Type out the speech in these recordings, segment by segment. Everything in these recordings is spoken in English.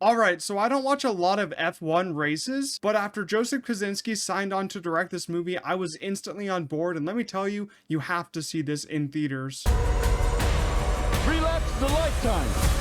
Alright, so I don't watch a lot of F1 races, but after Joseph Kosinski signed on to direct this movie, I was instantly on board, and let me tell you, you have to see this in theaters. 3 laps is a lifetime.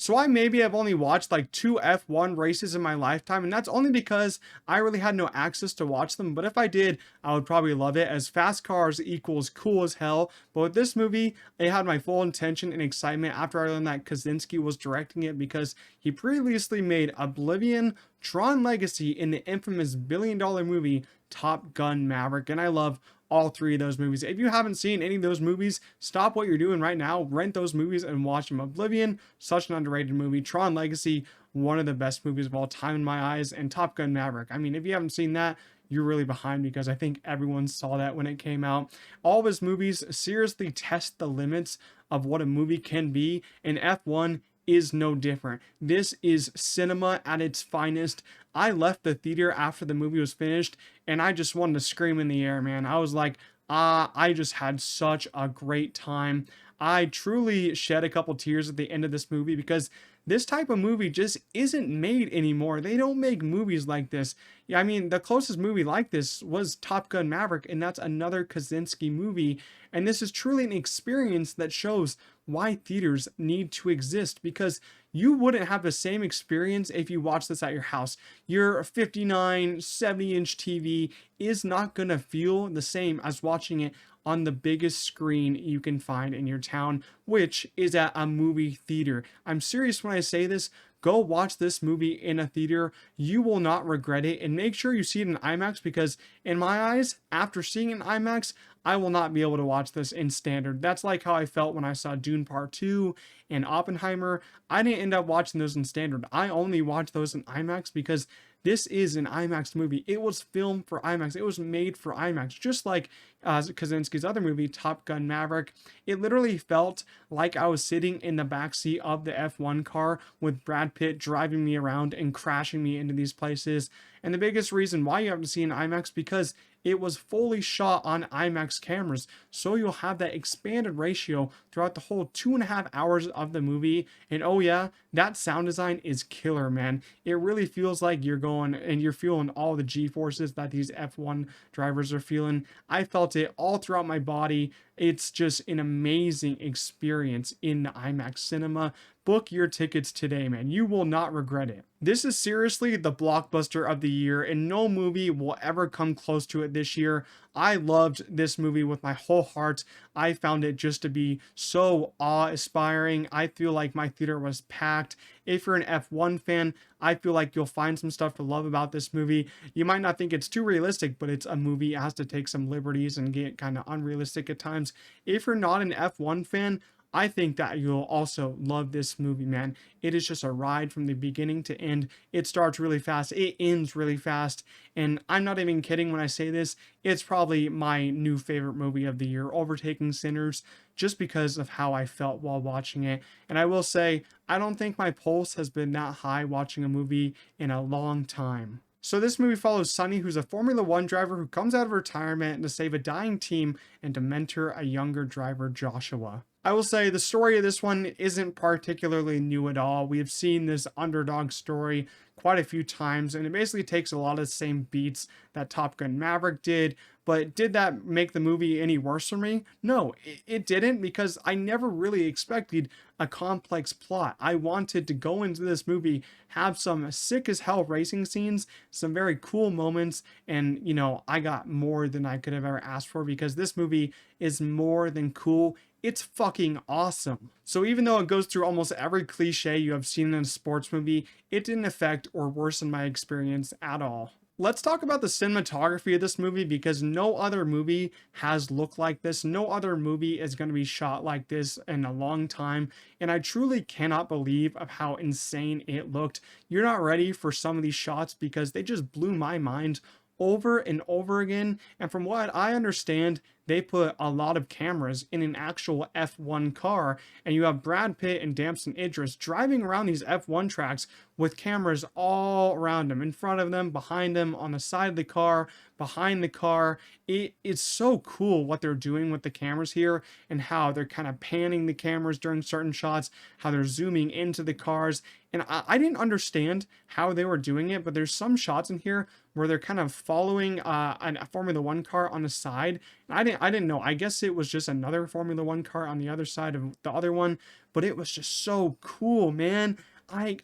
So I maybe have only watched like 2 F1 races in my lifetime, and that's only because I really had no access to watch them. But if I did, I would probably love it, as fast cars equals cool as hell. But with this movie, it had my full intention and excitement after I learned that Kaczynski was directing it, because he previously made Oblivion, Tron Legacy, and the infamous billion-dollar movie Top Gun Maverick, and I love all three of those movies. If you haven't seen any of those movies, stop what you're doing right now, rent those movies and watch them. Oblivion, such an underrated movie. Tron Legacy, one of the best movies of all time in my eyes. And Top Gun Maverick. I mean, if you haven't seen that, you're really behind, because I think everyone saw that when it came out. All of his movies seriously test the limits of what a movie can be, and F1 is no different. This is cinema at its finest. I left the theater after the movie was finished, and I just wanted to scream in the air, man. I was like, I just had such a great time. I truly shed a couple tears at the end of this movie, because this type of movie just isn't made anymore. They don't make movies like this. Yeah, I mean, the closest movie like this was Top Gun Maverick, and that's another Kaczynski movie. And this is truly an experience that shows why theaters need to exist, because you wouldn't have the same experience if you watch this at your house. Your 59, 70-inch TV is not going to feel the same as watching it on the biggest screen you can find in your town, which is at a movie theater. I'm serious when I say this. Go watch this movie in a theater. You will not regret it. And make sure you see it in IMAX, because in my eyes, after seeing it in IMAX, I will not be able to watch this in standard. That's like how I felt when I saw Dune Part 2 and Oppenheimer. I didn't end up watching those in standard. I only watched those in IMAX, because this is an IMAX movie. It was filmed for IMAX. It was made for IMAX, just like Kaczynski's other movie, Top Gun Maverick. It literally felt like I was sitting in the backseat of the F1 car with Brad Pitt driving me around and crashing me into these places. And the biggest reason why you have to see an IMAX, because it was fully shot on IMAX cameras, so you'll have that expanded ratio throughout the whole 2.5 hours of the movie. And oh yeah, that sound design is killer, man. It really feels like you're going and you're feeling all the G-forces that these F1 drivers are feeling. I felt it all throughout my body. It's just an amazing experience in the IMAX cinema. Book your tickets today, man. You will not regret it. This is seriously the blockbuster of the year, and no movie will ever come close to it this year. I loved this movie with my whole heart. I found it just to be so awe-inspiring. I feel like my theater was packed. If you're an F1 fan, I feel like you'll find some stuff to love about this movie. You might not think it's too realistic, but it's a movie. It has to take some liberties and get kind of unrealistic at times. If you're not an F1 fan, I think that you'll also love this movie, man. It is just a ride from the beginning to end. It starts really fast, it ends really fast, and I'm not even kidding when I say this. It's probably my new favorite movie of the year, overtaking Sinners, just because of how I felt while watching it. And I will say, I don't think my pulse has been that high watching a movie in a long time. So this movie follows Sonny, who's a Formula One driver who comes out of retirement to save a dying team and to mentor a younger driver, Joshua. I will say the story of this one isn't particularly new at all. We have seen this underdog story quite a few times, and it basically takes a lot of the same beats that Top Gun Maverick did. But did that make the movie any worse for me? No, it didn't, because I never really expected a complex plot. I wanted to go into this movie, have some sick as hell racing scenes, some very cool moments, and I got more than I could have ever asked for, because this movie is more than cool. It's fucking awesome. So even though it goes through almost every cliche you have seen in a sports movie, it didn't affect or worsen my experience at all. Let's talk about the cinematography of this movie, because no other movie has looked like this. No other movie is going to be shot like this in a long time. And I truly cannot believe of how insane it looked. You're not ready for some of these shots, because they just blew my mind over and over again. And from what I understand, they put a lot of cameras in an actual F1 car, and you have Brad Pitt and Damson Idris driving around these F1 tracks with cameras all around them, in front of them, behind them, on the side of the car, behind the car. It's so cool what they're doing with the cameras here, and how they're kind of panning the cameras during certain shots, how they're zooming into the cars. And I didn't understand how they were doing it, but there's some shots in here where they're kind of following a Formula One car on the side. And I didn't know. I guess it was just another Formula One car on the other side of the other one, but it was just so cool, man. I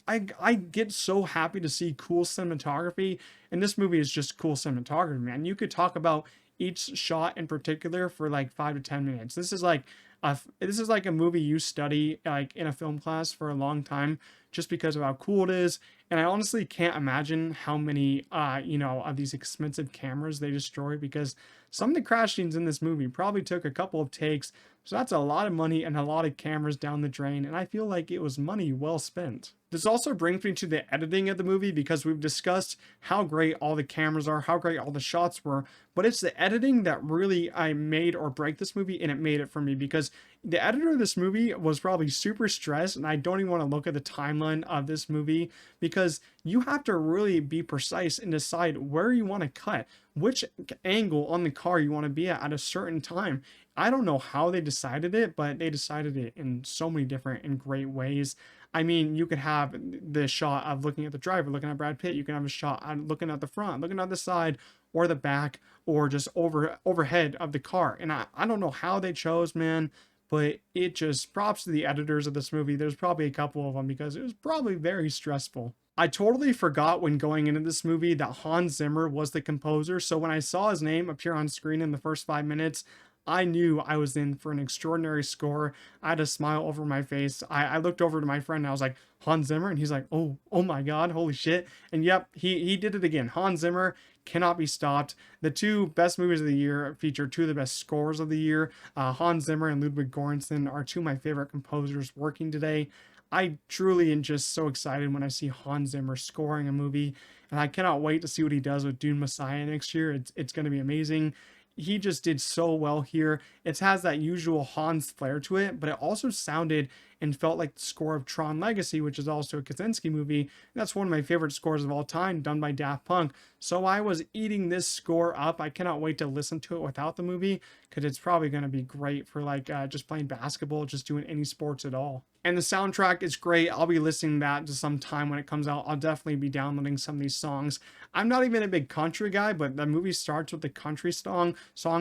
get so happy to see cool cinematography, and this movie is just cool cinematography, man. You could talk about each shot in particular for like 5 to 10 minutes. This is like a movie you study like in a film class for a long time, just because of how cool it is. And I honestly can't imagine how many of these expensive cameras they destroy, because some of the crash scenes in this movie probably took a couple of takes. So that's a lot of money and a lot of cameras down the drain, and I feel like it was money well spent. This also brings me to the editing of the movie, because we've discussed how great all the cameras are, how great all the shots were, but it's the editing that really I made or break this movie, and it made it for me, because the editor of this movie was probably super stressed, and I don't even want to look at the timeline of this movie, because you have to really be precise and decide where you want to cut, which angle on the car you want to be at a certain time. I don't know how they decided it, but they decided it in so many different and great ways. I mean, you could have the shot of looking at the driver, looking at Brad Pitt. You can have a shot of looking at the front, looking at the side, or the back, or just overhead of the car. And I don't know how they chose, man, but it just props to the editors of this movie. There's probably a couple of them, because it was probably very stressful. I totally forgot when going into this movie that Hans Zimmer was the composer. So when I saw his name appear on screen in the first 5 minutes, I knew I was in for an extraordinary score. I had a smile over my face. I looked over to my friend and I was like, Hans Zimmer? And he's like, oh my God, holy shit. And yep, he did it again. Hans Zimmer cannot be stopped. The two best movies of the year feature two of the best scores of the year. Hans Zimmer and Ludwig Göransson are two of my favorite composers working today. I truly am just so excited when I see Hans Zimmer scoring a movie, and I cannot wait to see what he does with Dune Messiah next year. It's going to be amazing. He just did so well here. It has that usual Hans flair to it, but it also sounded and felt like the score of Tron Legacy, which is also a Kosinski movie. That's one of my favorite scores of all time, done by Daft Punk. So I was eating this score up. I cannot wait to listen to it without the movie, because it's probably going to be great for like just playing basketball, just doing any sports at all. And the soundtrack is great. I'll be listening to that to some time when it comes out. I'll definitely be downloading some of these songs. I'm not even a big country guy, but the movie starts with the country song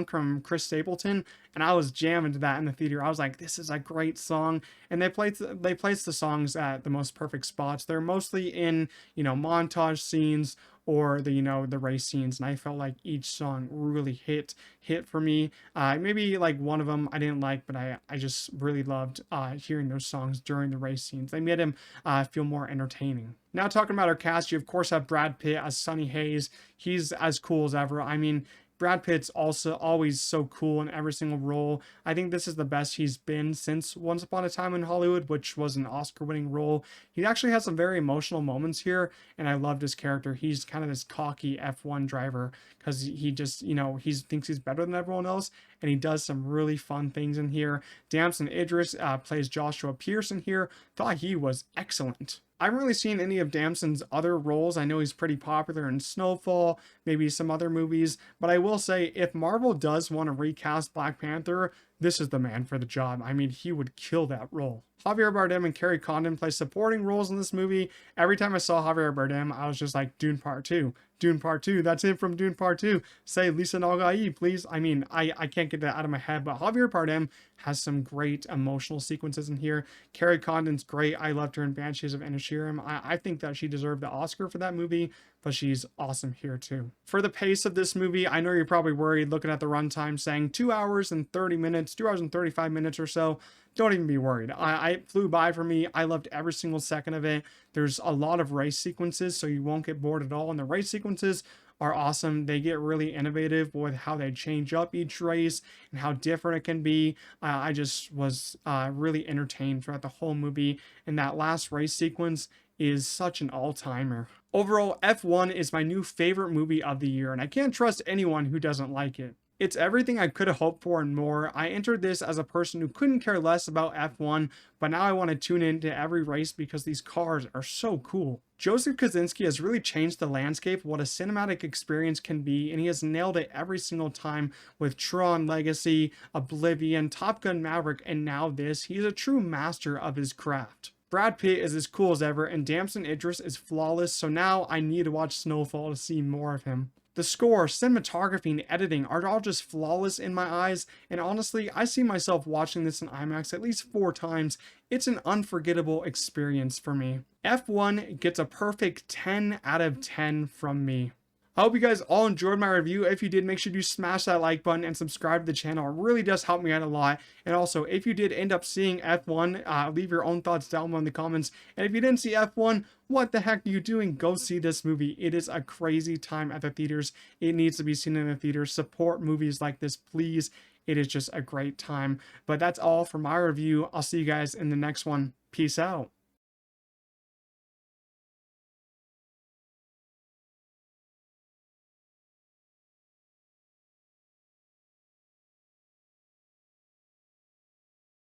from Chris Stapleton, and I was jamming to that in the theater. I was like, this is a great song. And they place the songs at the most perfect spots. They're mostly in, montage scenes, or the race scenes, and I felt like each song really hit for me. Maybe like one of them I didn't like, but I just really loved hearing those songs during the race scenes. They made him feel more entertaining. Now, talking about our cast, you of course have Brad Pitt as Sonny Hayes. He's as cool as ever. I mean, Brad Pitt's also always so cool in every single role. I think this is the best he's been since Once Upon a Time in Hollywood, which was an Oscar-winning role. He actually has some very emotional moments here, and I loved his character. He's kind of this cocky F1 driver, because he just, he thinks he's better than everyone else, and he does some really fun things in here. Damson Idris plays Joshua Pearson here. Thought he was excellent. I haven't really seen any of Damson's other roles. I know he's pretty popular in Snowfall, maybe some other movies, but I will say, if Marvel does want to recast Black Panther, this is the man for the job. I mean, he would kill that role. Javier Bardem and Carrie Condon play supporting roles in this movie. Every time I saw Javier Bardem, I was just like, Dune Part 2. Dune Part 2. That's it from Dune Part 2. Say Lisa Nalgai, please. I mean, I can't get that out of my head, but Javier Bardem has some great emotional sequences in here. Carrie Condon's great. I loved her in Banshees of Inisherin. I think that she deserved the Oscar for that movie, but she's awesome here too. For the pace of this movie, I know you're probably worried looking at the runtime saying 2 hours and 30 minutes, 2 hours and 35 minutes or so. Don't even be worried. I flew by for me. I loved every single second of it. There's a lot of race sequences, so you won't get bored at all. And the race sequences are awesome. They get really innovative with how they change up each race and how different it can be. I just was really entertained throughout the whole movie. And that last race sequence is such an all-timer. Overall, F1 is my new favorite movie of the year, and I can't trust anyone who doesn't like it. It's everything I could have hoped for and more. I entered this as a person who couldn't care less about F1, but now I want to tune into every race because these cars are so cool. Joseph Kosinski has really changed the landscape of what a cinematic experience can be, and he has nailed it every single time with Tron Legacy, Oblivion, Top Gun Maverick, and now this. He's a true master of his craft. Brad Pitt is as cool as ever, and Damson Idris is flawless, so now I need to watch Snowfall to see more of him. The score, cinematography, and editing are all just flawless in my eyes, and honestly, I see myself watching this in IMAX at least 4 times. It's an unforgettable experience for me. F1 gets a perfect 10 out of 10 from me. I hope you guys all enjoyed my review. If you did, make sure you smash that like button and subscribe to the channel. It really does help me out a lot. And also, if you did end up seeing F1, leave your own thoughts down below in the comments. And if you didn't see F1, what the heck are you doing? Go see this movie. It is a crazy time at the theaters. It needs to be seen in the theaters. Support movies like this, please. It is just a great time. But that's all for my review. I'll see you guys in the next one. Peace out.